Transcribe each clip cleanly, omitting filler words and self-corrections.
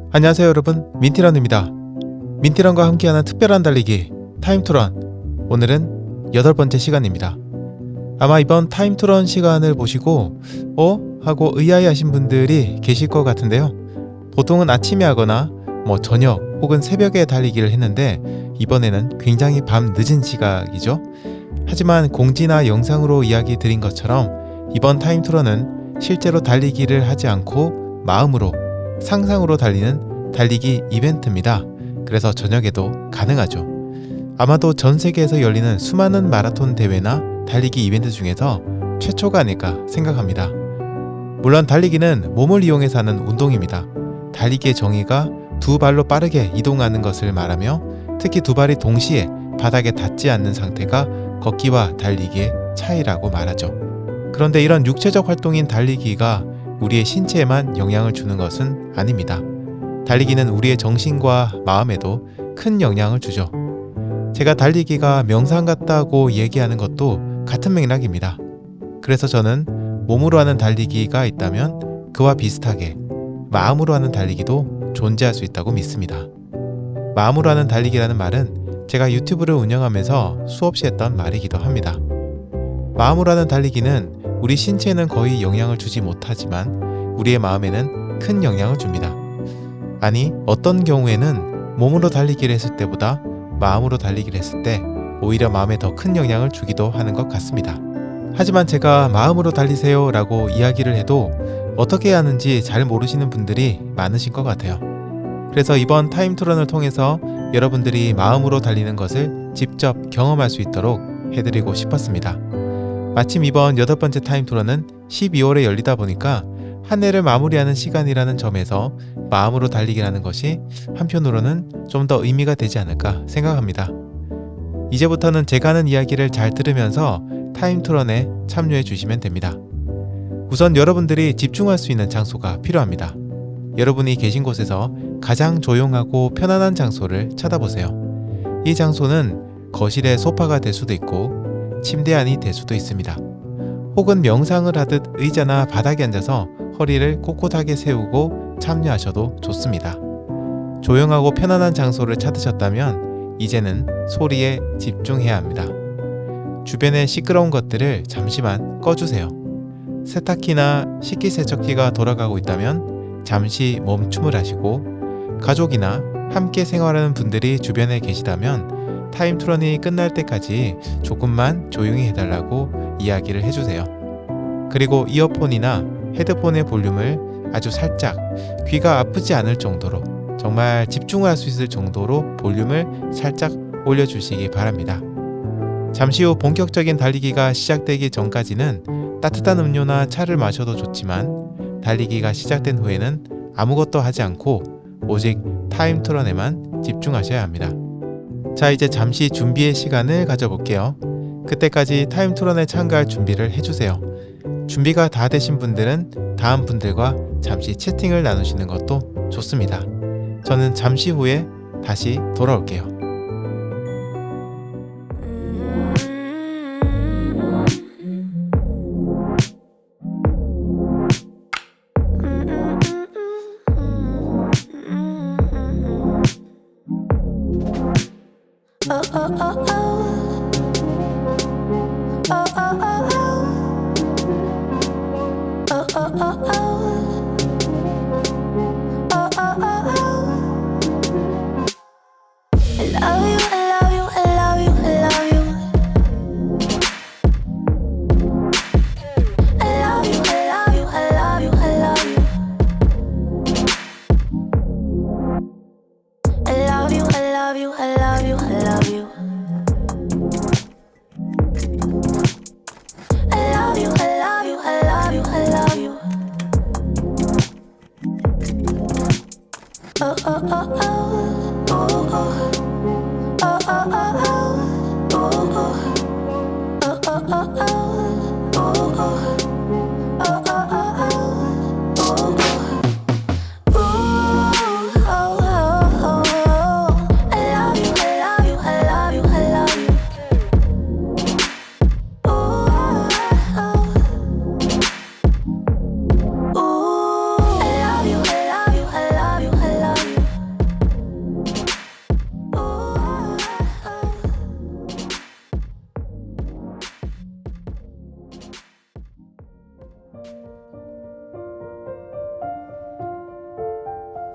안녕하세요 여러분, 민티런입니다. 민티런과 함께하는 특별한 달리기 타임투런, 오늘은 8번째 시간입니다. 아마 이번 타임투런 시간을 보시고 하고 의아해하신 분들이 계실 것 같은데요. 보통은 아침에 하거나 저녁 혹은 새벽에 달리기를 했는데 이번에는 굉장히 밤 늦은 시각이죠. 하지만 공지나 영상으로 이야기 드린 것처럼 이번 타임투런은 실제로 달리기를 하지 않고 마음으로, 상상으로 달리는 달리기 이벤트입니다. 그래서 저녁에도 가능하죠. 아마도 전 세계에서 열리는 수많은 마라톤 대회나 달리기 이벤트 중에서 최초가 아닐까 생각합니다. 물론 달리기는 몸을 이용해서 하는 운동입니다. 달리기의 정의가 두 발로 빠르게 이동하는 것을 말하며, 특히 두 발이 동시에 바닥에 닿지 않는 상태가 걷기와 달리기의 차이라고 말하죠. 그런데 이런 육체적 활동인 달리기가 우리의 신체에만 영향을 주는 것은 아닙니다. 달리기는 우리의 정신과 마음에도 큰 영향을 주죠. 제가 달리기가 명상 같다고 얘기하는 것도 같은 맥락입니다. 그래서 저는 몸으로 하는 달리기가 있다면 그와 비슷하게 마음으로 하는 달리기도 존재할 수 있다고 믿습니다. 마음으로 하는 달리기라는 말은 제가 유튜브를 운영하면서 수없이 했던 말이기도 합니다. 마음으로 하는 달리기는 우리 신체에는 거의 영향을 주지 못하지만 우리의 마음에는 큰 영향을 줍니다. 아니, 어떤 경우에는 몸으로 달리기를 했을 때보다 마음으로 달리기를 했을 때 오히려 마음에 더 큰 영향을 주기도 하는 것 같습니다. 하지만 제가 마음으로 달리세요 라고 이야기를 해도 어떻게 해야 하는지 잘 모르시는 분들이 많으신 것 같아요. 그래서 이번 타임투런을 통해서 여러분들이 마음으로 달리는 것을 직접 경험할 수 있도록 해드리고 싶었습니다. 마침 이번 8번째 타임투런은 12월에 열리다 보니까 한 해를 마무리하는 시간이라는 점에서 마음으로 달리기라는 것이 한편으로는 좀 더 의미가 되지 않을까 생각합니다. 이제부터는 제가 하는 이야기를 잘 들으면서 타임투런에 참여해 주시면 됩니다. 우선 여러분들이 집중할 수 있는 장소가 필요합니다. 여러분이 계신 곳에서 가장 조용하고 편안한 장소를 찾아보세요. 이 장소는 거실의 소파가 될 수도 있고 침대 안이 될 수도 있습니다. 혹은 명상을 하듯 의자나 바닥에 앉아서 허리를 꼿꼿하게 세우고 참여하셔도 좋습니다. 조용하고 편안한 장소를 찾으셨다면 이제는 소리에 집중해야 합니다. 주변의 시끄러운 것들을 잠시만 꺼주세요. 세탁기나 식기세척기가 돌아가고 있다면 잠시 멈춤을 하시고, 가족이나 함께 생활하는 분들이 주변에 계시다면 타임투런이 끝날 때까지 조금만 조용히 해달라고 이야기를 해주세요. 그리고 이어폰이나 헤드폰의 볼륨을 아주 살짝, 귀가 아프지 않을 정도로, 정말 집중을 할 수 있을 정도로 볼륨을 살짝 올려주시기 바랍니다. 잠시 후 본격적인 달리기가 시작되기 전까지는 따뜻한 음료나 차를 마셔도 좋지만 달리기가 시작된 후에는 아무것도 하지 않고 오직 타임투런에만 집중하셔야 합니다. 자, 이제 잠시 준비의 시간을 가져볼게요. 그때까지 타임투런에 참가할 준비를 해주세요. 준비가 다 되신 분들은 다음 분들과 잠시 채팅을 나누시는 것도 좋습니다. 저는 잠시 후에 다시 돌아올게요.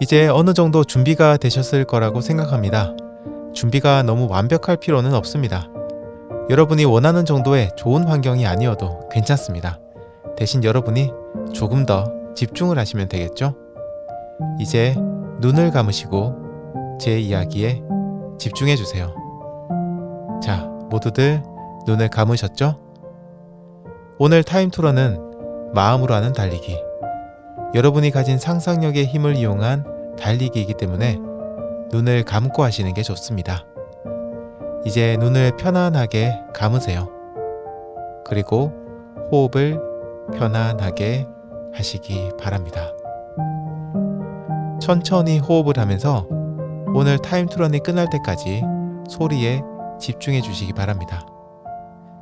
이제 어느 정도 준비가 되셨을 거라고 생각합니다. 준비가 너무 완벽할 필요는 없습니다. 여러분이 원하는 정도의 좋은 환경이 아니어도 괜찮습니다. 대신 여러분이 조금 더 집중을 하시면 되겠죠? 이제 눈을 감으시고 제 이야기에 집중해 주세요. 자, 모두들 눈을 감으셨죠? 오늘 타임투러는 마음으로 하는 달리기. 여러분이 가진 상상력의 힘을 이용한 달리기이기 때문에 눈을 감고 하시는 게 좋습니다. 이제 눈을 편안하게 감으세요. 그리고 호흡을 편안하게 하시기 바랍니다. 천천히 호흡을 하면서 오늘 타임투런이 끝날 때까지 소리에 집중해 주시기 바랍니다.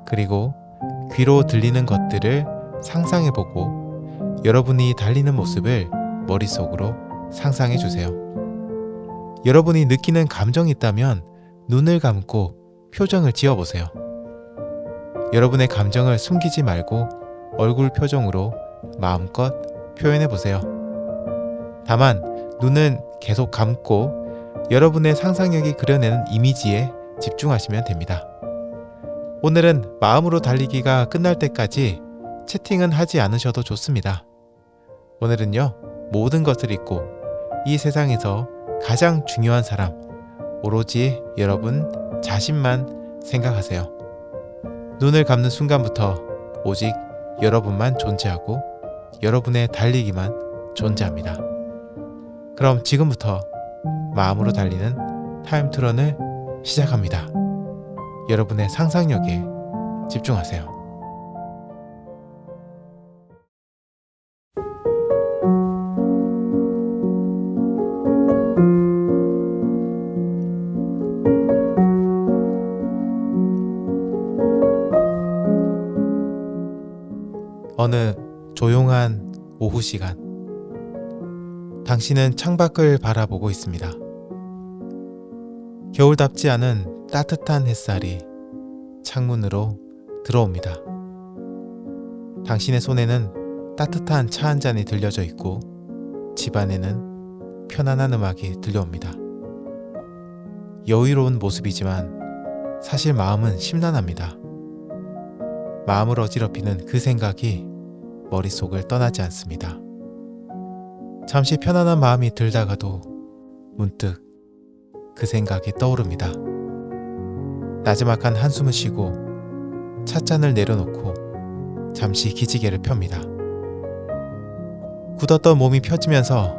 그리고 귀로 들리는 것들을 상상해 보고 여러분이 달리는 모습을 머릿속으로 상상해 주세요. 여러분이 느끼는 감정이 있다면 눈을 감고 표정을 지어 보세요. 여러분의 감정을 숨기지 말고 얼굴 표정으로 마음껏 표현해 보세요. 다만 눈은 계속 감고 여러분의 상상력이 그려내는 이미지에 집중하시면 됩니다. 오늘은 마음으로 달리기가 끝날 때까지 채팅은 하지 않으셔도 좋습니다. 오늘은요, 모든 것을 잊고 이 세상에서 가장 중요한 사람, 오로지 여러분 자신만 생각하세요. 눈을 감는 순간부터 오직 여러분만 존재하고 여러분의 달리기만 존재합니다. 그럼 지금부터 마음으로 달리는 타임투런을 시작합니다. 여러분의 상상력에 집중하세요. 어느 조용한 오후 시간, 당신은 창밖을 바라보고 있습니다. 겨울답지 않은 따뜻한 햇살이 창문으로 들어옵니다. 당신의 손에는 따뜻한 차 한 잔이 들려져 있고 집안에는 편안한 음악이 들려옵니다. 여유로운 모습이지만 사실 마음은 심란합니다. 마음을 어지럽히는 그 생각이 머릿속을 떠나지 않습니다. 잠시 편안한 마음이 들다가도 문득 그 생각이 떠오릅니다. 나지막한 한숨을 쉬고 찻잔을 내려놓고 잠시 기지개를 펴니다. 굳었던 몸이 펴지면서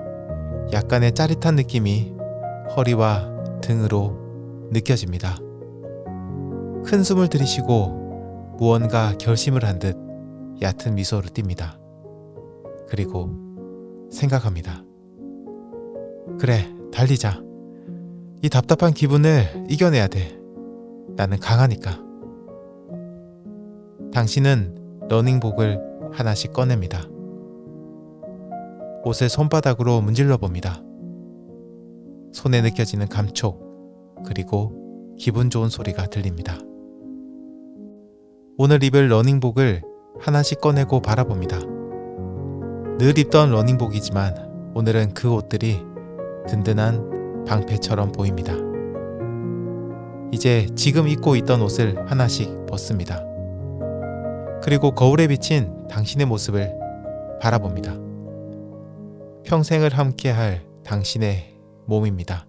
약간의 짜릿한 느낌이 허리와 등으로 느껴집니다. 큰 숨을 들이쉬고 무언가 결심을 한 듯 얕은 미소를 띱니다. 그리고 생각합니다. 그래, 달리자. 이 답답한 기분을 이겨내야 돼. 나는 강하니까. 당신은 러닝복을 하나씩 꺼냅니다. 옷을 손바닥으로 문질러 봅니다. 손에 느껴지는 감촉, 그리고 기분 좋은 소리가 들립니다. 오늘 입을 러닝복을 하나씩 꺼내고 바라봅니다. 늘 입던 러닝복이지만 오늘은 그 옷들이 든든한 방패처럼 보입니다. 이제 지금 입고 있던 옷을 하나씩 벗습니다. 그리고 거울에 비친 당신의 모습을 바라봅니다. 평생을 함께할 당신의 몸입니다.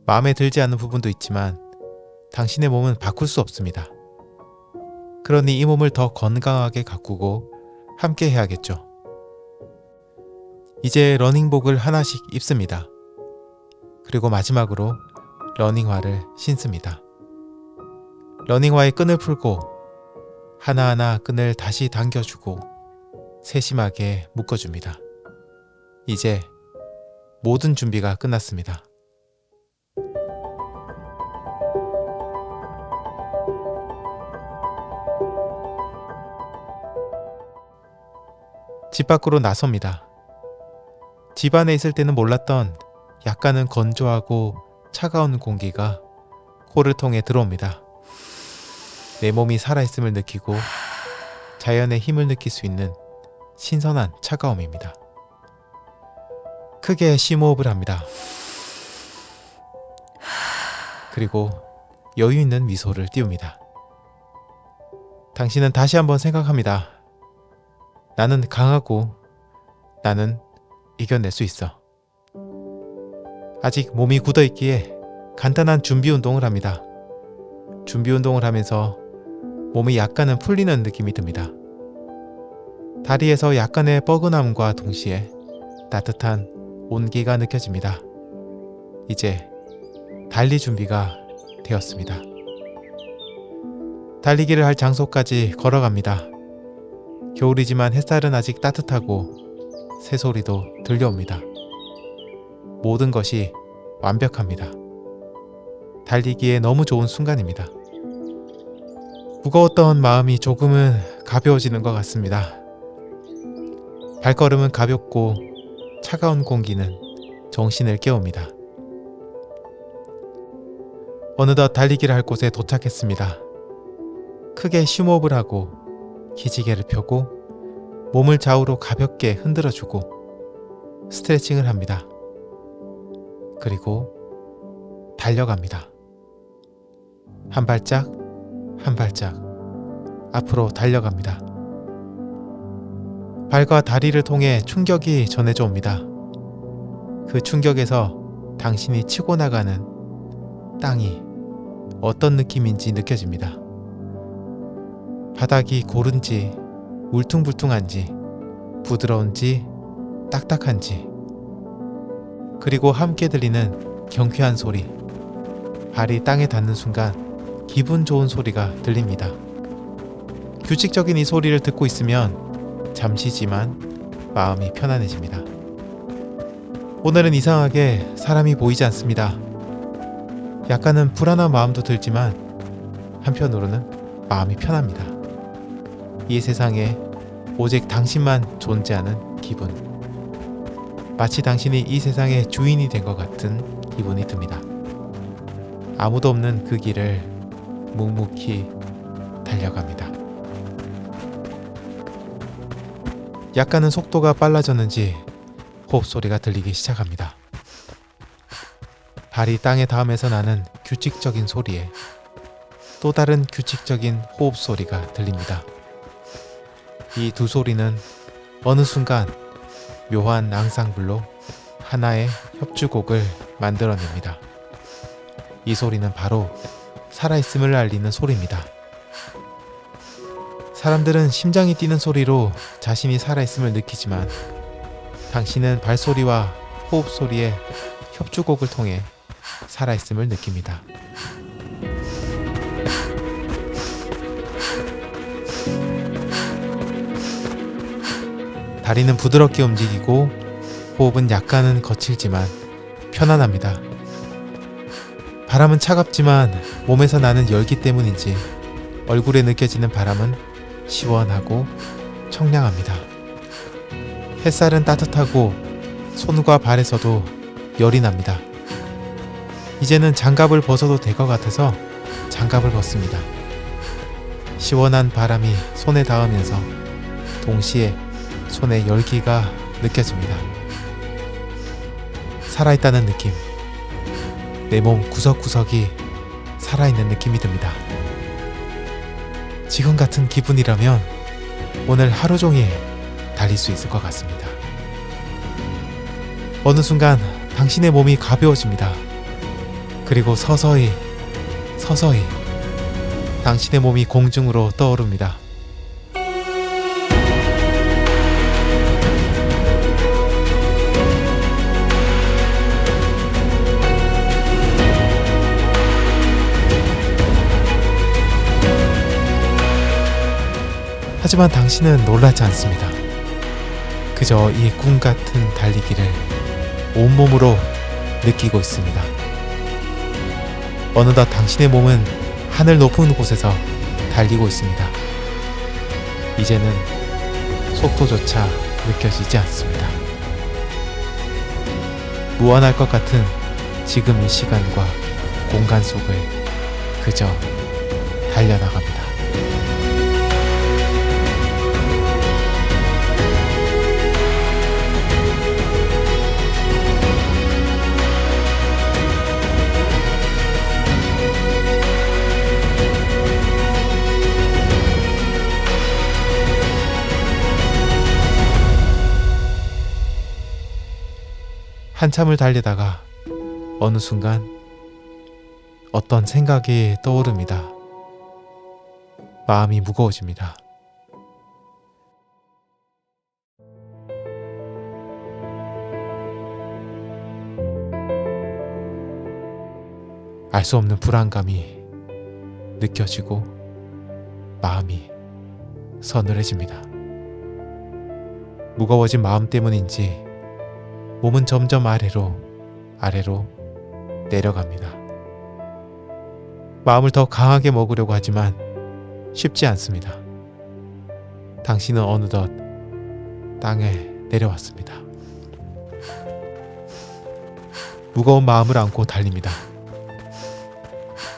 마음에 들지 않는 부분도 있지만 당신의 몸은 바꿀 수 없습니다. 그러니 이 몸을 더 건강하게 가꾸고 함께 해야겠죠. 이제 러닝복을 하나씩 입습니다. 그리고 마지막으로 러닝화를 신습니다. 러닝화의 끈을 풀고 하나하나 끈을 다시 당겨주고 세심하게 묶어줍니다. 이제 모든 준비가 끝났습니다. 집 밖으로 나섭니다. 집 안에 있을 때는 몰랐던 약간은 건조하고 차가운 공기가 코를 통해 들어옵니다. 내 몸이 살아있음을 느끼고 자연의 힘을 느낄 수 있는 신선한 차가움입니다. 크게 심호흡을 합니다. 그리고 여유 있는 미소를 띄웁니다. 당신은 다시 한번 생각합니다. 나는 강하고 나는 이겨낼 수 있어. 아직 몸이 굳어있기에 간단한 준비 운동을 합니다. 준비 운동을 하면서 몸이 약간은 풀리는 느낌이 듭니다. 다리에서 약간의 뻐근함과 동시에 따뜻한 온기가 느껴집니다. 이제 달릴 준비가 되었습니다. 달리기를 할 장소까지 걸어갑니다. 겨울이지만 햇살은 아직 따뜻하고 새소리도 들려옵니다. 모든 것이 완벽합니다. 달리기에 너무 좋은 순간입니다. 무거웠던 마음이 조금은 가벼워지는 것 같습니다. 발걸음은 가볍고 차가운 공기는 정신을 깨웁니다. 어느덧 달리기를 할 곳에 도착했습니다. 크게 심호흡을 하고 기지개를 펴고 몸을 좌우로 가볍게 흔들어주고 스트레칭을 합니다. 그리고 달려갑니다. 한 발짝 한 발짝 앞으로 달려갑니다. 발과 다리를 통해 충격이 전해져 옵니다. 그 충격에서 당신이 치고 나가는 땅이 어떤 느낌인지 느껴집니다. 바닥이 고른지 울퉁불퉁한지 부드러운지 딱딱한지, 그리고 함께 들리는 경쾌한 소리, 발이 땅에 닿는 순간 기분 좋은 소리가 들립니다. 규칙적인 이 소리를 듣고 있으면 잠시지만 마음이 편안해집니다. 오늘은 이상하게 사람이 보이지 않습니다. 약간은 불안한 마음도 들지만 한편으로는 마음이 편합니다. 이 세상에 오직 당신만 존재하는 기분, 마치 당신이 이 세상의 주인이 된 것 같은 기분이 듭니다. 아무도 없는 그 길을 묵묵히 달려갑니다. 약간은 속도가 빨라졌는지 호흡 소리가 들리기 시작합니다. 발이 땅에 닿으면서 나는 규칙적인 소리에 또 다른 규칙적인 호흡 소리가 들립니다. 이 두 소리는 어느 순간 묘한 앙상블로 하나의 협주곡을 만들어냅니다. 이 소리는 바로 살아있음을 알리는 소리입니다. 사람들은 심장이 뛰는 소리로 자신이 살아있음을 느끼지만 당신은 발소리와 호흡 소리의 협주곡을 통해 살아있음을 느낍니다. 다리는 부드럽게 움직이고 호흡은 약간은 거칠지만 편안합니다. 바람은 차갑지만 몸에서 나는 열기 때문인지 얼굴에 느껴지는 바람은 시원하고 청량합니다. 햇살은 따뜻하고 손과 발에서도 열이 납니다. 이제는 장갑을 벗어도 될 것 같아서 장갑을 벗습니다. 시원한 바람이 손에 닿으면서 동시에 손에 열기가 느껴집니다. 살아있다는 느낌, 내 몸 구석구석이 살아있는 느낌이 듭니다. 지금 같은 기분이라면 오늘 하루 종일 달릴 수 있을 것 같습니다. 어느 순간 당신의 몸이 가벼워집니다. 그리고 서서히 당신의 몸이 공중으로 떠오릅니다. 하지만 당신은 놀라지 않습니다. 그저 이 꿈 같은 달리기를 온몸으로 느끼고 있습니다. 어느덧 당신의 몸은 하늘 높은 곳에서 달리고 있습니다. 이제는 속도조차 느껴지지 않습니다. 무한할 것 같은 지금 이 시간과 공간 속을 그저 달려나갑니다. 한참을 달리다가 어느 순간 어떤 생각이 떠오릅니다. 마음이 무거워집니다. 알 수 없는 불안감이 느껴지고 마음이 서늘해집니다. 무거워진 마음 때문인지 몸은 점점 아래로 내려갑니다. 마음을 더 강하게 먹으려고 하지만 쉽지 않습니다. 당신은 어느덧 땅에 내려왔습니다. 무거운 마음을 안고 달립니다.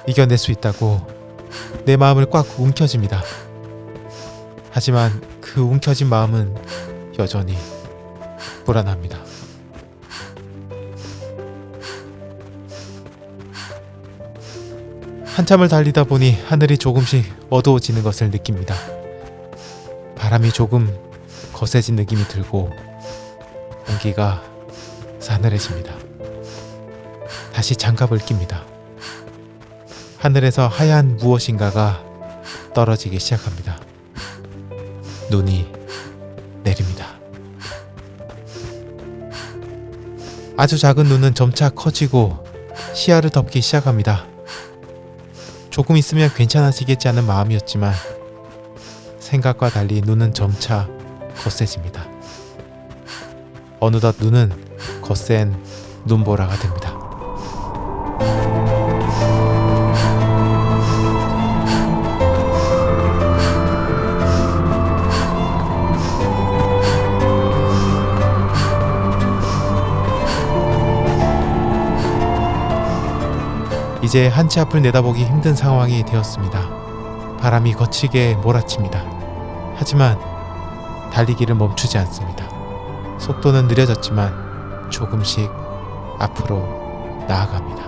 이겨낼 수 있다고 내 마음을 꽉 움켜쥡니다. 하지만 그 움켜진 마음은 여전히 불안합니다. 한참을 달리다 보니 하늘이 조금씩 어두워지는 것을 느낍니다. 바람이 조금 거세진 느낌이 들고 공기가 싸늘해집니다. 다시 장갑을 낍니다. 하늘에서 하얀 무엇인가가 떨어지기 시작합니다. 눈이 내립니다. 아주 작은 눈은 점차 커지고 시야를 덮기 시작합니다. 조금 있으면 괜찮아지겠지 하는 마음이었지만 생각과 달리 눈은 점차 거세집니다. 어느덧 눈은 거센 눈보라가 됩니다. 이제 한치 앞을 내다보기 힘든 상황이 되었습니다. 바람이 거치게 몰아칩니다. 하지만 달리기를 멈추지 않습니다. 속도는 느려졌지만 조금씩 앞으로 나아갑니다.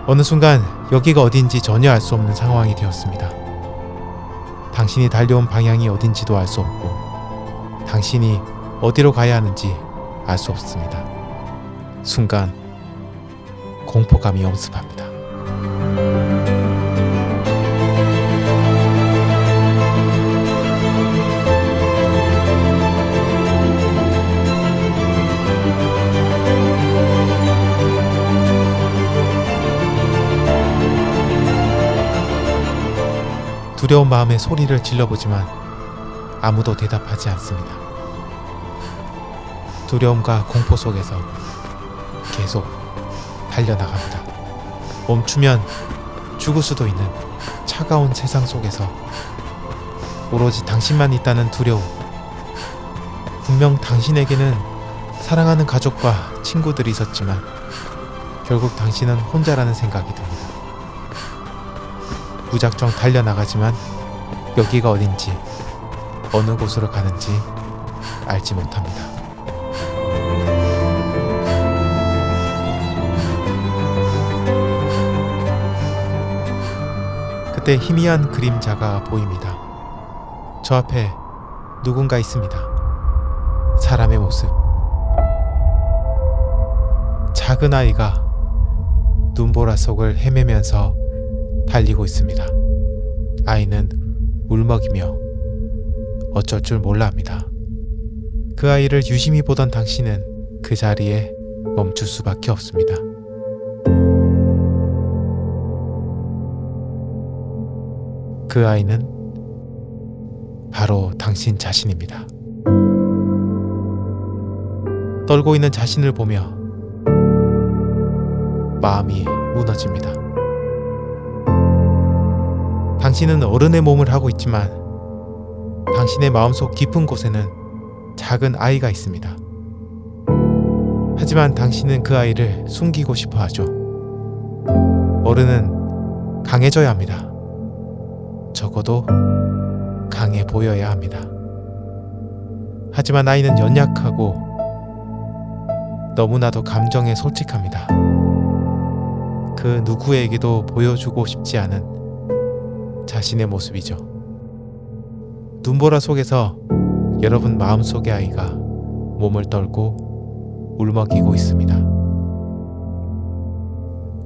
어느 순간 여기가 어딘지 전혀 알 수 없는 상황이 되었습니다. 당신이 달려온 방향이 어딘지도 알 수 없고 당신이 어디로 가야 하는지 알 수 없습니다. 순간 공포감이 엄습합니다. 두려운 마음에 소리를 질러보지만 아무도 대답하지 않습니다. 두려움과 공포 속에서 계속 달려나갑니다. 멈추면 죽을 수도 있는 차가운 세상 속에서 오로지 당신만 있다는 두려움. 분명 당신에게는 사랑하는 가족과 친구들이 있었지만 결국 당신은 혼자라는 생각이 듭니다. 무작정 달려나가지만 여기가 어딘지 어느 곳으로 가는지 알지 못합니다. 그때 희미한 그림자가 보입니다. 저 앞에 누군가 있습니다. 사람의 모습. 작은 아이가 눈보라 속을 헤매면서 달리고 있습니다. 아이는 울먹이며 어쩔 줄 몰라 합니다. 그 아이를 유심히 보던 당신은 그 자리에 멈출 수밖에 없습니다. 그 아이는 바로 당신 자신입니다. 떨고 있는 자신을 보며 마음이 무너집니다. 당신은 어른의 몸을 하고 있지만 당신의 마음속 깊은 곳에는 작은 아이가 있습니다. 하지만 당신은 그 아이를 숨기고 싶어 하죠. 어른은 강해져야 합니다. 적어도 강해 보여야 합니다. 하지만 아이는 연약하고 너무나도 감정에 솔직합니다. 그 누구에게도 보여주고 싶지 않은 자신의 모습이죠. 눈보라 속에서 여러분 마음속의 아이가 몸을 떨고 울먹이고 있습니다.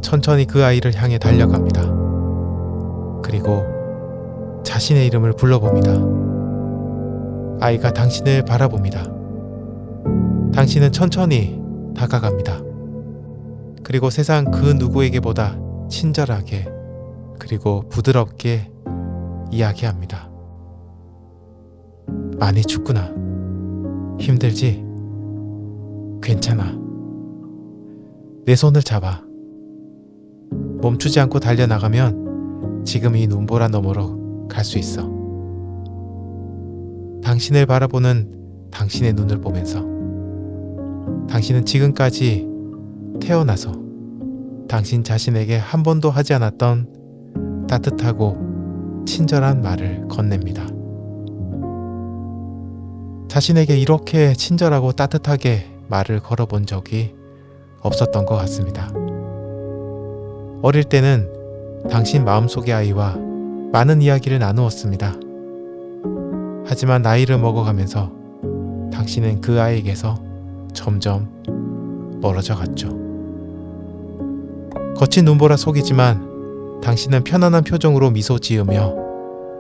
천천히 그 아이를 향해 달려갑니다. 그리고 자신의 이름을 불러봅니다. 아이가 당신을 바라봅니다. 당신은 천천히 다가갑니다. 그리고 세상 그 누구에게보다 친절하게 그리고 부드럽게 이야기합니다. 많이 춥구나. 힘들지? 괜찮아. 내 손을 잡아. 멈추지 않고 달려나가면 지금 이 눈보라 너머로 갈 수 있어. 당신을 바라보는 당신의 눈을 보면서 당신은 지금까지 태어나서 당신 자신에게 한 번도 하지 않았던 따뜻하고 친절한 말을 건넵니다. 자신에게 이렇게 친절하고 따뜻하게 말을 걸어본 적이 없었던 것 같습니다. 어릴 때는 당신 마음속의 아이와 많은 이야기를 나누었습니다. 하지만 나이를 먹어가면서 당신은 그 아이에게서 점점 멀어져 갔죠. 거친 눈보라 속이지만 당신은 편안한 표정으로 미소 지으며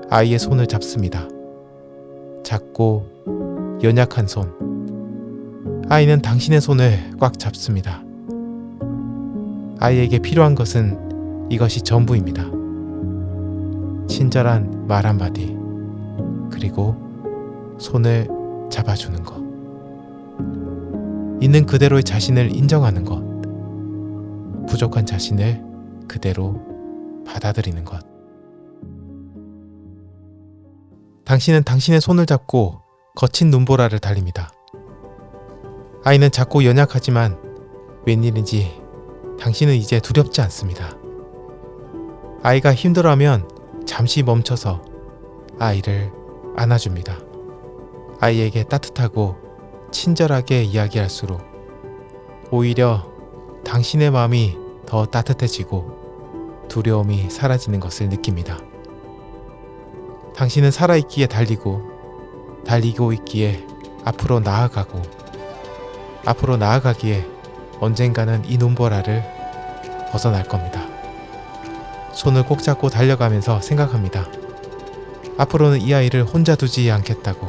아이의 손을 잡습니다. 작고 연약한 손. 아이는 당신의 손을 꽉 잡습니다. 아이에게 필요한 것은 이것이 전부입니다. 친절한 말 한마디, 그리고 손을 잡아주는 것. 있는 그대로의 자신을 인정하는 것. 부족한 자신을 그대로 받아들이는 것. 당신은 당신의 손을 잡고 거친 눈보라를 달립니다. 아이는 작고 연약하지만 웬일인지 당신은 이제 두렵지 않습니다. 아이가 힘들어하면 잠시 멈춰서 아이를 안아줍니다. 아이에게 따뜻하고 친절하게 이야기할수록 오히려 당신의 마음이 더 따뜻해지고 두려움이 사라지는 것을 느낍니다. 당신은 살아있기에 달리고 있기에 앞으로 나아가기에 언젠가는 이 눈보라를 벗어날 겁니다. 손을 꼭 잡고 달려가면서 생각합니다. 앞으로는 이 아이를 혼자 두지 않겠다고.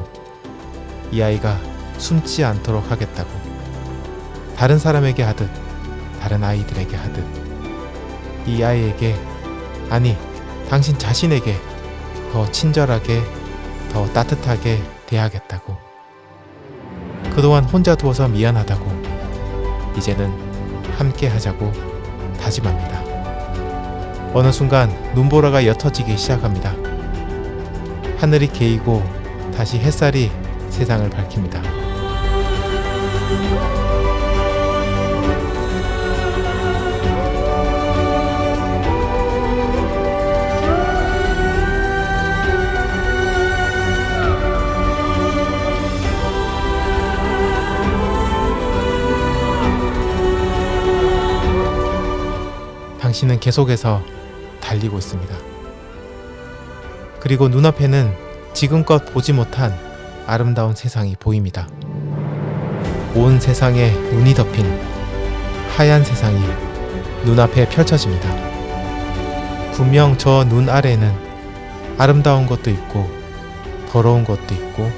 이 아이가 숨지 않도록 하겠다고. 다른 사람에게 하듯, 다른 아이들에게 하듯, 이 아이에게, 아니, 당신 자신에게 더 친절하게, 더 따뜻하게 대하겠다고. 그동안 혼자 두어서 미안하다고. 이제는 함께 하자고 다짐합니다. 어느 순간 눈보라가 옅어지기 시작합니다. 하늘이 개이고 다시 햇살이 세상을 밝힙니다. 당신은 계속해서 달리고 있습니다. 그리고 눈앞에는 지금껏 보지 못한 아름다운 세상이 보입니다. 온 세상에 눈이 덮인 하얀 세상이 눈앞에 펼쳐집니다. 분명 저 눈 아래에는 아름다운 것도 있고 더러운 것도 있고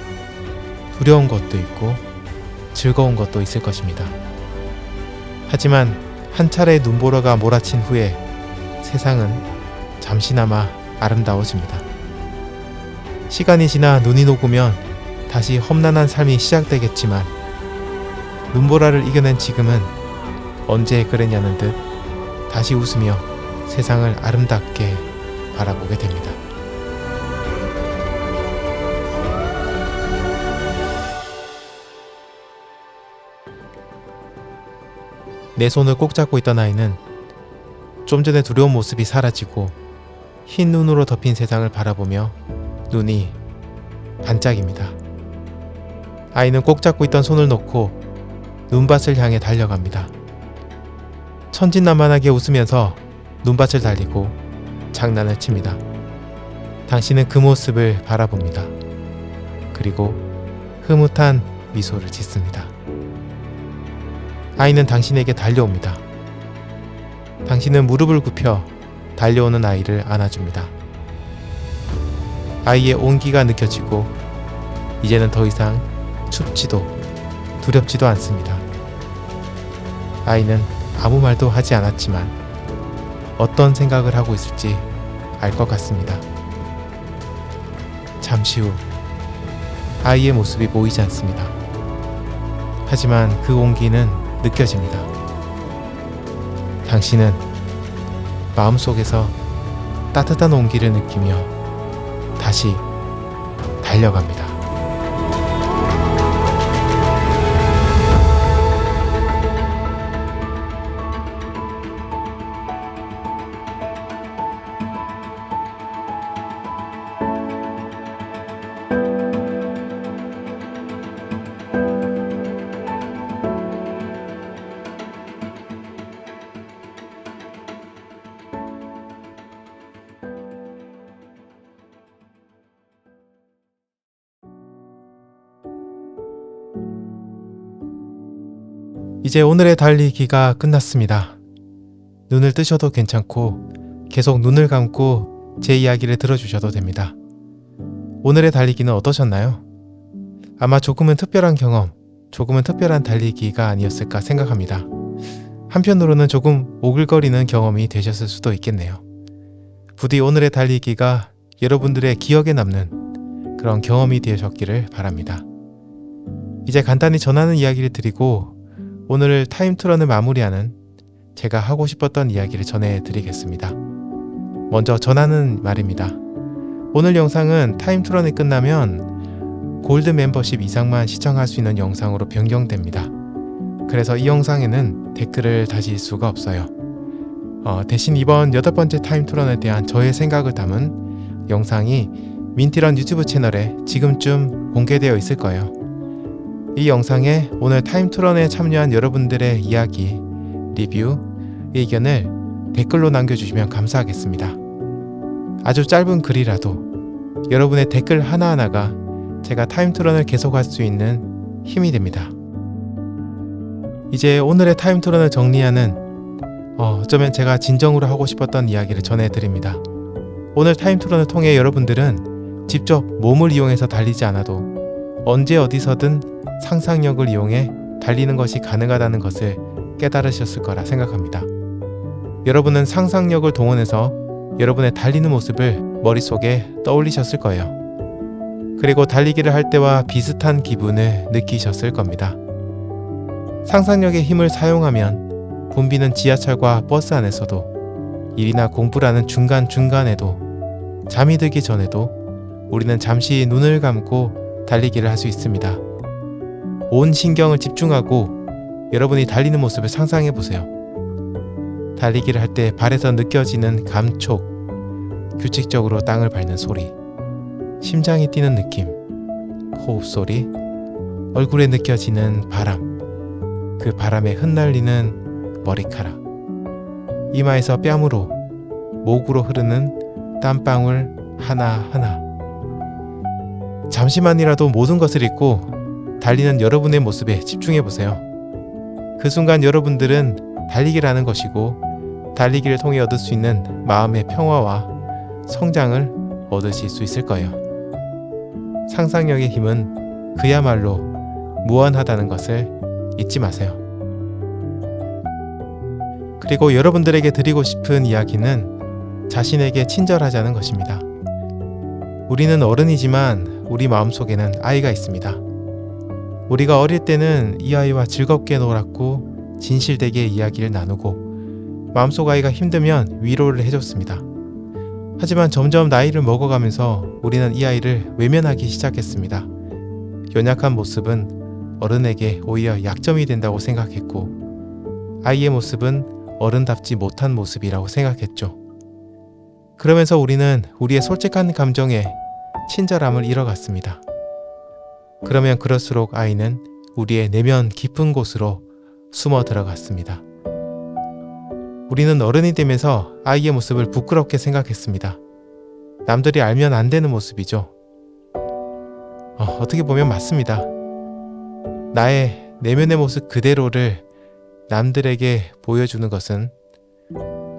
두려운 것도 있고 즐거운 것도 있을 것입니다. 하지만 한 차례의 눈보라가 몰아친 후에 세상은 잠시나마 아름다워집니다. 시간이 지나 눈이 녹으면 다시 험난한 삶이 시작되겠지만 눈보라를 이겨낸 지금은 언제 그랬냐는 듯 다시 웃으며 세상을 아름답게 바라보게 됩니다. 내 손을 꼭 잡고 있던 아이는 좀 전에 두려운 모습이 사라지고 흰 눈으로 덮인 세상을 바라보며 눈이 반짝입니다. 아이는 꼭 잡고 있던 손을 놓고 눈밭을 향해 달려갑니다. 천진난만하게 웃으면서 눈밭을 달리고 장난을 칩니다. 당신은 그 모습을 바라봅니다. 그리고 흐뭇한 미소를 짓습니다. 아이는 당신에게 달려옵니다. 당신은 무릎을 굽혀 달려오는 아이를 안아줍니다. 아이의 온기가 느껴지고 이제는 더 이상 춥지도 두렵지도 않습니다. 아이는 아무 말도 하지 않았지만 어떤 생각을 하고 있을지 알 것 같습니다. 잠시 후 아이의 모습이 보이지 않습니다. 하지만 그 온기는 느껴집니다. 당신은 마음속에서 따뜻한 온기를 느끼며 다시 달려갑니다. 이제 오늘의 달리기가 끝났습니다. 눈을 뜨셔도 괜찮고 계속 눈을 감고 제 이야기를 들어주셔도 됩니다. 오늘의 달리기는 어떠셨나요? 아마 조금은 특별한 경험, 조금은 특별한 달리기가 아니었을까 생각합니다. 한편으로는 조금 오글거리는 경험이 되셨을 수도 있겠네요. 부디 오늘의 달리기가 여러분들의 기억에 남는 그런 경험이 되셨기를 바랍니다. 이제 간단히 전하는 이야기를 드리고 오늘 타임투런을 마무리하는 제가 하고 싶었던 이야기를 전해드리겠습니다. 먼저 전하는 말입니다. 오늘 영상은 타임투런이 끝나면 골드 멤버십 이상만 시청할 수 있는 영상으로 변경됩니다. 그래서 이 영상에는 댓글을 다실 수가 없어요. 대신 이번 8번째 타임투런에 대한 저의 생각을 담은 영상이 민티런 유튜브 채널에 지금쯤 공개되어 있을 거예요. 이 영상에 오늘 타임투런에 참여한 여러분들의 이야기, 리뷰, 의견을 댓글로 남겨주시면 감사하겠습니다. 아주 짧은 글이라도 여러분의 댓글 하나하나가 제가 타임투런을 계속할 수 있는 힘이 됩니다. 이제 오늘의 타임투런을 정리하는 어쩌면 제가 진정으로 하고 싶었던 이야기를 전해드립니다. 오늘 타임투런을 통해 여러분들은 직접 몸을 이용해서 달리지 않아도 언제 어디서든 상상력을 이용해 달리는 것이 가능하다는 것을 깨달으셨을 거라 생각합니다. 여러분은 상상력을 동원해서 여러분의 달리는 모습을 머릿속에 떠올리셨을 거예요. 그리고 달리기를 할 때와 비슷한 기분을 느끼셨을 겁니다. 상상력의 힘을 사용하면 붐비는 지하철과 버스 안에서도 일이나 공부라는 중간중간에도 잠이 들기 전에도 우리는 잠시 눈을 감고 달리기를 할 수 있습니다. 온 신경을 집중하고 여러분이 달리는 모습을 상상해 보세요. 달리기를 할 때 발에서 느껴지는 감촉, 규칙적으로 땅을 밟는 소리, 심장이 뛰는 느낌, 호흡 소리, 얼굴에 느껴지는 바람, 그 바람에 흩날리는 머리카락, 이마에서 뺨으로, 목으로 흐르는 땀방울 하나하나. 잠시만이라도 모든 것을 잊고 달리는 여러분의 모습에 집중해 보세요. 그 순간 여러분들은 달리기를 하는 것이고 달리기를 통해 얻을 수 있는 마음의 평화와 성장을 얻으실 수 있을 거예요. 상상력의 힘은 그야말로 무한하다는 것을 잊지 마세요. 그리고 여러분들에게 드리고 싶은 이야기는 자신에게 친절하자는 것입니다. 우리는 어른이지만 우리 마음속에는 아이가 있습니다. 우리가 어릴 때는 이 아이와 즐겁게 놀았고 진실되게 이야기를 나누고 마음속 아이가 힘들면 위로를 해줬습니다. 하지만 점점 나이를 먹어가면서 우리는 이 아이를 외면하기 시작했습니다. 연약한 모습은 어른에게 오히려 약점이 된다고 생각했고 아이의 모습은 어른답지 못한 모습이라고 생각했죠. 그러면서 우리는 우리의 솔직한 감정에 친절함을 잃어갔습니다. 그러면 그럴수록 아이는 우리의 내면 깊은 곳으로 숨어 들어갔습니다. 우리는 어른이 되면서 아이의 모습을 부끄럽게 생각했습니다. 남들이 알면 안 되는 모습이죠. 어떻게 보면 맞습니다. 나의 내면의 모습 그대로를 남들에게 보여주는 것은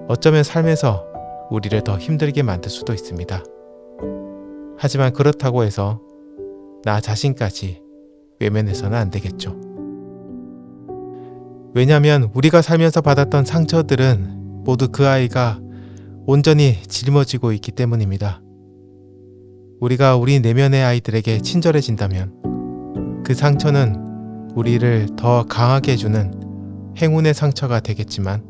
어쩌면 삶에서 우리를 더 힘들게 만들 수도 있습니다. 하지만 그렇다고 해서 나 자신까지 외면해서는 안 되겠죠. 왜냐하면 우리가 살면서 받았던 상처들은 모두 그 아이가 온전히 짊어지고 있기 때문입니다. 우리가 우리 내면의 아이들에게 친절해진다면 그 상처는 우리를 더 강하게 해주는 행운의 상처가 되겠지만,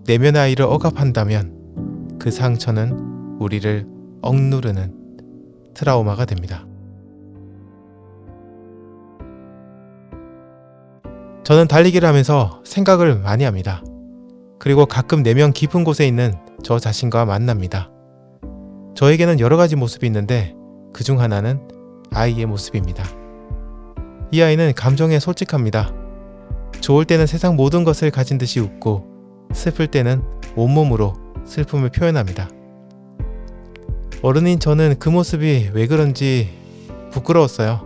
내면의 아이를 억압한다면 그 상처는 우리를 억누르는 트라우마가 됩니다. 저는 달리기를 하면서 생각을 많이 합니다. 그리고 가끔 내면 깊은 곳에 있는 저 자신과 만납니다. 저에게는 여러 가지 모습이 있는데 그 중 하나는 아이의 모습입니다. 이 아이는 감정에 솔직합니다. 좋을 때는 세상 모든 것을 가진 듯이 웃고, 슬플 때는 온몸으로 슬픔을 표현합니다. 어른인 저는 그 모습이 왜 그런지 부끄러웠어요.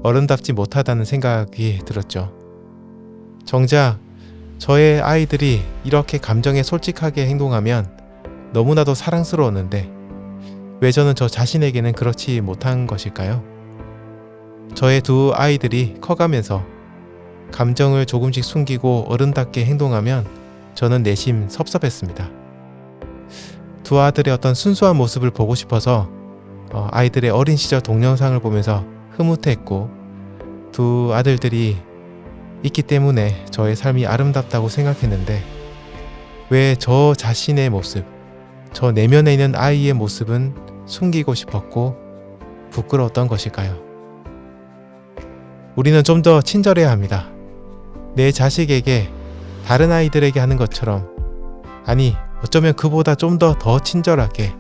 어른답지 못하다는 생각이 들었죠. 정작 저의 아이들이 이렇게 감정에 솔직하게 행동하면 너무나도 사랑스러웠는데 왜 저는 저 자신에게는 그렇지 못한 것일까요? 저의 두 아이들이 커가면서 감정을 조금씩 숨기고 어른답게 행동하면 저는 내심 섭섭했습니다. 두 아들의 어떤 순수한 모습을 보고 싶어서 아이들의 어린 시절 동영상을 보면서 흐뭇했고, 두 아들들이 있기 때문에 저의 삶이 아름답다고 생각했는데 왜 저 자신의 모습, 저 내면에 있는 아이의 모습은 숨기고 싶었고 부끄러웠던 것일까요? 우리는 좀 더 친절해야 합니다. 내 자식에게 다른 아이들에게 하는 것처럼, 아니 어쩌면 그보다 좀 더 친절하게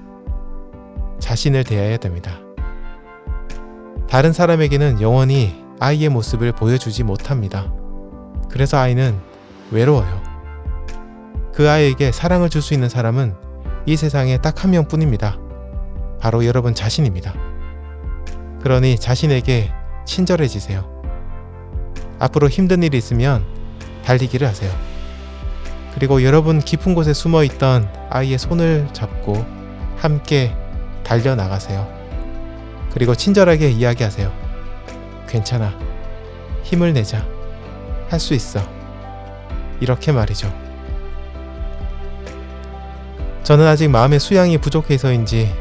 자신을 대해야 됩니다. 다른 사람에게는 영원히 아이의 모습을 보여주지 못합니다. 그래서 아이는 외로워요. 그 아이에게 사랑을 줄 수 있는 사람은 이 세상에 딱 한 명뿐입니다. 바로 여러분 자신입니다. 그러니 자신에게 친절해지세요. 앞으로 힘든 일이 있으면 달리기를 하세요. 그리고 여러분 깊은 곳에 숨어있던 아이의 손을 잡고 함께 달려나가세요. 그리고 친절하게 이야기하세요. 괜찮아. 힘을 내자. 할 수 있어. 이렇게 말이죠. 저는 아직 마음의 수양이 부족해서인지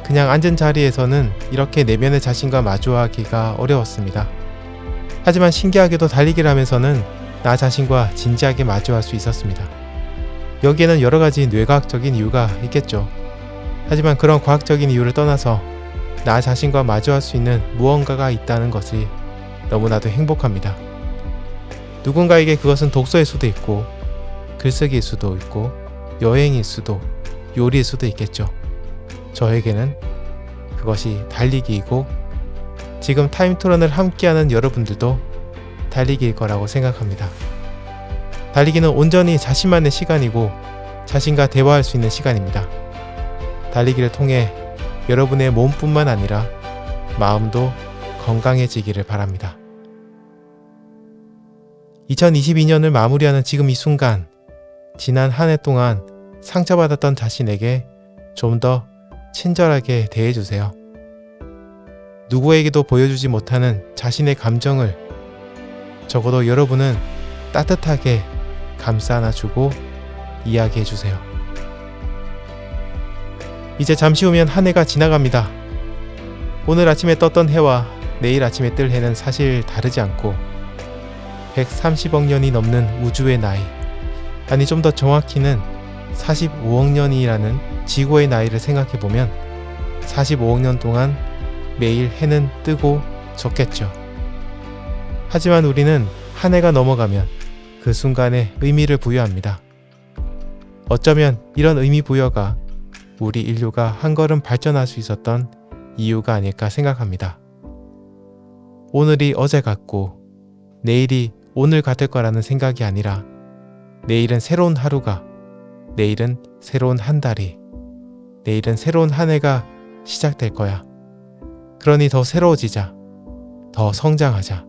그냥 앉은 자리에서는 이렇게 내면의 자신과 마주하기가 어려웠습니다. 하지만 신기하게도 달리기를 하면서는 나 자신과 진지하게 마주할 수 있었습니다. 여기에는 여러 가지 뇌과학적인 이유가 있겠죠. 하지만 그런 과학적인 이유를 떠나서 나 자신과 마주할 수 있는 무언가가 있다는 것이 너무나도 행복합니다. 누군가에게 그것은 독서일 수도 있고, 글쓰기일 수도 있고, 여행일 수도, 요리일 수도 있겠죠. 저에게는 그것이 달리기이고, 지금 타임투런을 함께하는 여러분들도 달리기일 거라고 생각합니다. 달리기는 온전히 자신만의 시간이고 자신과 대화할 수 있는 시간입니다. 달리기를 통해 여러분의 몸뿐만 아니라 마음도 건강해지기를 바랍니다. 2022년을 마무리하는 지금 이 순간, 지난 한 해 동안 상처받았던 자신에게 좀 더 친절하게 대해주세요. 누구에게도 보여주지 못하는 자신의 감정을 적어도 여러분은 따뜻하게 감싸 안아주고 이야기해주세요. 이제 잠시 후면 한 해가 지나갑니다. 오늘 아침에 떴던 해와 내일 아침에 뜰 해는 사실 다르지 않고 130억 년이 넘는 우주의 나이, 아니 좀 더 정확히는 45억 년이라는 지구의 나이를 생각해보면 45억 년 동안 매일 해는 뜨고 졌겠죠. 하지만 우리는 한 해가 넘어가면 그 순간에 의미를 부여합니다. 어쩌면 이런 의미 부여가 우리 인류가 한 걸음 발전할 수 있었던 이유가 아닐까 생각합니다. 오늘이 어제 같고 내일이 오늘 같을 거라는 생각이 아니라 내일은 새로운 하루가, 내일은 새로운 한 달이, 내일은 새로운 한 해가 시작될 거야. 그러니 더 새로워지자, 더 성장하자,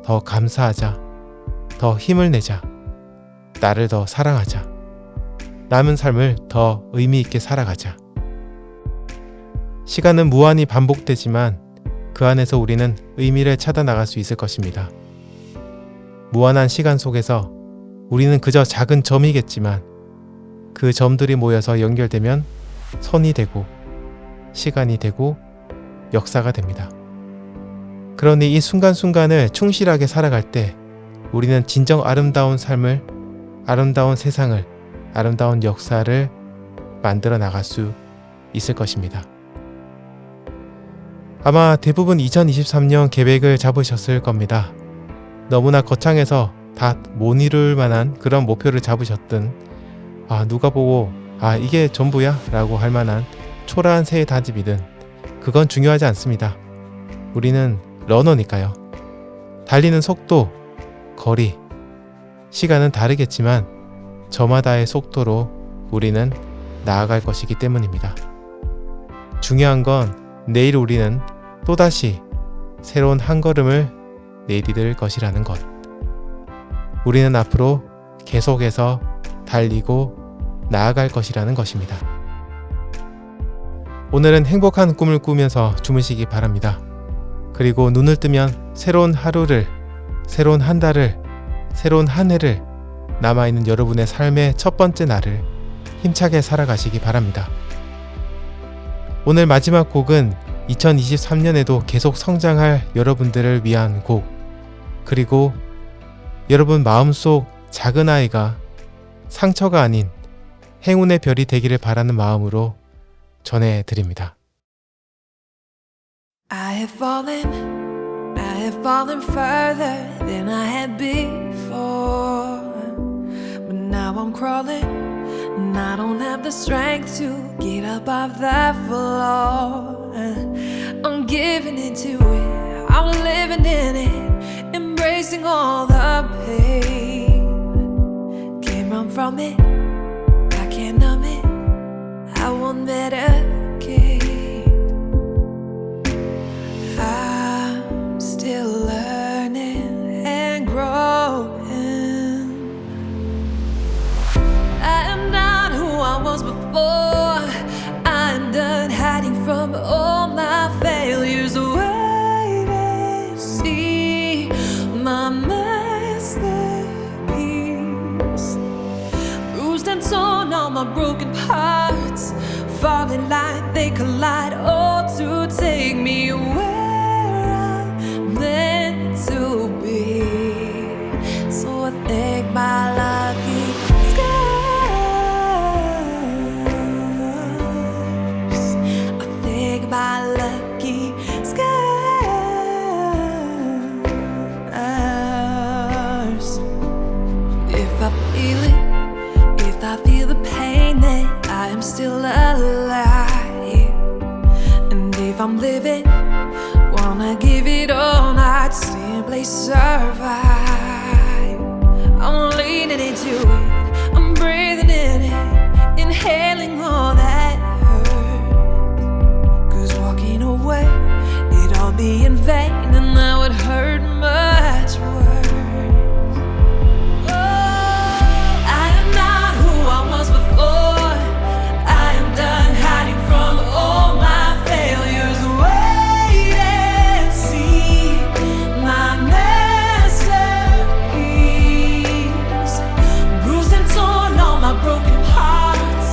더 감사하자, 더 힘을 내자. 나를 더 사랑하자. 남은 삶을 더 의미 있게 살아가자. 시간은 무한히 반복되지만 그 안에서 우리는 의미를 찾아 나갈 수 있을 것입니다. 무한한 시간 속에서 우리는 그저 작은 점이겠지만 그 점들이 모여서 연결되면 선이 되고 시간이 되고 역사가 됩니다. 그러니 이 순간순간을 충실하게 살아갈 때 우리는 진정 아름다운 삶을, 아름다운 세상을, 아름다운 역사를 만들어 나갈 수 있을 것입니다. 아마 대부분 2023년 계획을 잡으셨을 겁니다. 너무나 거창해서 다 못 이룰 만한 그런 목표를 잡으셨든 누가 보고 이게 전부야? 라고 할 만한 초라한 새해 다짐이든 그건 중요하지 않습니다. 우리는 러너니까요. 달리는 속도, 거리, 시간은 다르겠지만 저마다의 속도로 우리는 나아갈 것이기 때문입니다. 중요한 건 내일 우리는 또다시 새로운 한 걸음을 내디딜 것이라는 것. 우리는 앞으로 계속해서 달리고 나아갈 것이라는 것입니다. 오늘은 행복한 꿈을 꾸면서 주무시기 바랍니다. 그리고 눈을 뜨면 새로운 하루를, 새로운 한 달을, 새로운 한 해를, 남아있는 여러분의 삶의 첫 번째 날을 힘차게 살아가시기 바랍니다. 오늘 마지막 곡은 2023년에도 계속 성장할 여러분들을 위한 곡, 그리고 여러분 마음속 작은 아이가 상처가 아닌 행운의 별이 되기를 바라는 마음으로 전해드립니다. I have fallen further than I had before. But now I'm crawling, and I don't have the strength to get up off that floor. I'm giving into it, I'm living in it, embracing all the pain. Can't run from it, I can't numb it, I won't medicate. I'm still learning and growing. I am not who I was before. I'm done hiding from all my failures. Wait and see my masterpiece. Bruised and torn on my broken parts, falling like they collide, all to take me where I'm meant to be. So I thank my lucky scars. I thank my lucky scars. If I feel it, if I feel the pain, then I am still alive. And if I'm living, wanna give it all, not simply survive. I'm leaning into it, I'm breathing in it, inhaling all that hurt. 'Cause walking away, it'd all be in vain, and that would hurt much worse. I am not who I was before. I am done hiding from all my failures. Wait and see my masterpiece. Bruised and torn, all my broken parts,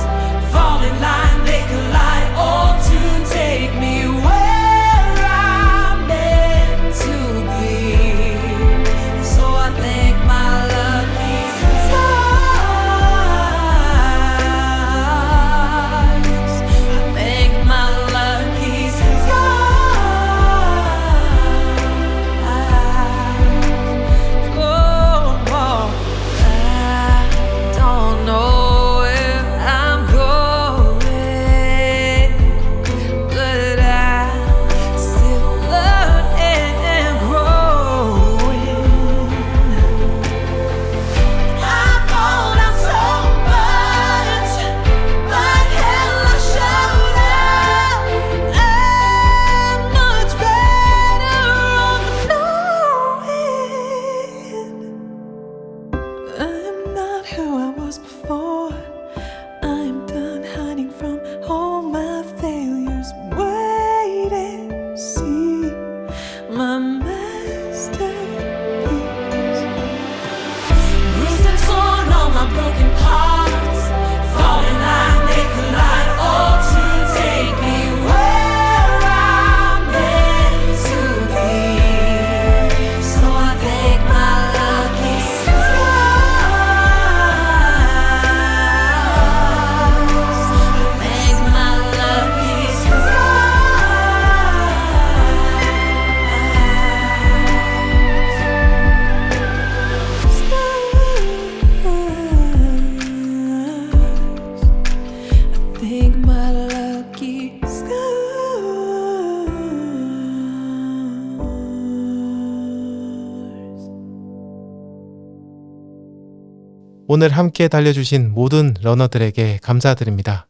오늘 함께 달려주신 모든 러너들에게 감사드립니다.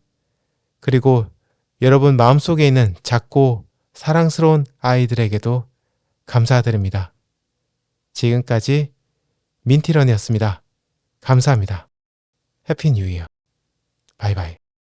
그리고 여러분 마음속에 있는 작고 사랑스러운 아이들에게도 감사드립니다. 지금까지 민티런이었습니다. 감사합니다. 해피 뉴 이어. 바이바이.